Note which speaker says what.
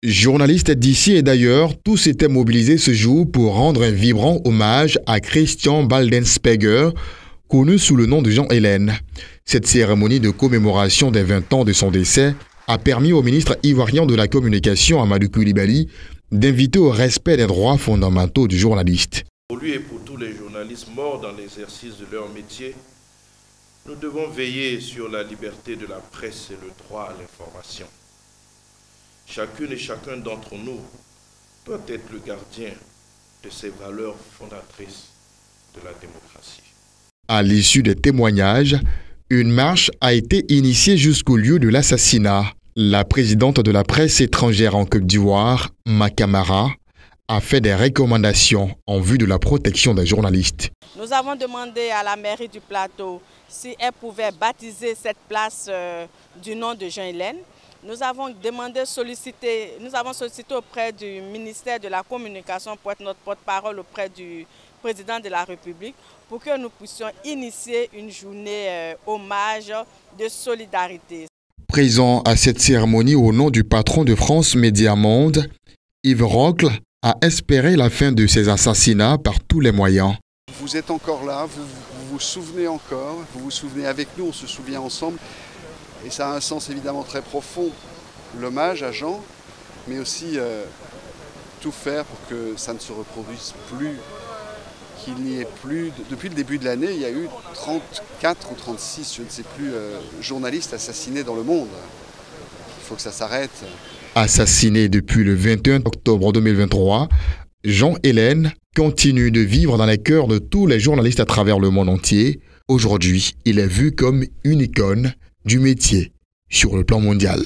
Speaker 1: Journalistes d'ici et d'ailleurs, tous s'étaient mobilisés ce jour pour rendre un vibrant hommage à Christian Baldensperger, connu sous le nom de Jean Hélène. Cette cérémonie de commémoration des 20 ans de son décès a permis au ministre ivoirien de la Communication, Amadou Coulibaly, d'inviter au respect des droits fondamentaux du journaliste.
Speaker 2: Pour lui et pour tous les journalistes morts dans l'exercice de leur métier, nous devons veiller sur la liberté de la presse et le droit à l'information. Chacune et chacun d'entre nous doit être le gardien de ces valeurs fondatrices de la démocratie. À
Speaker 1: l'issue des témoignages, une marche a été initiée jusqu'au lieu de l'assassinat. La présidente de la presse étrangère en Côte d'Ivoire, Makamara, a fait des recommandations en vue de la protection des journalistes.
Speaker 3: Nous avons demandé à la mairie du Plateau si elle pouvait baptiser cette place du nom de Jean Hélène. Nous avons sollicité auprès du ministère de la Communication pour être notre porte-parole auprès du président de la République pour que nous puissions initier une journée hommage de solidarité.
Speaker 1: Présent à cette cérémonie au nom du patron de France Média Monde, Yves Rocle a espéré la fin de ces assassinats par tous les moyens.
Speaker 4: Vous êtes encore là, vous vous souvenez encore, vous vous souvenez avec nous, on se souvient ensemble. Et ça a un sens évidemment très profond, l'hommage à Jean, mais aussi tout faire pour que ça ne se reproduise plus, qu'il n'y ait plus... Depuis le début de l'année, il y a eu 34 ou 36, je ne sais plus, journalistes assassinés dans le monde. Il faut que ça s'arrête.
Speaker 1: Assassiné depuis le 21 octobre 2023, Jean Hélène continue de vivre dans les cœurs de tous les journalistes à travers le monde entier. Aujourd'hui, il est vu comme une icône du métier sur le plan mondial.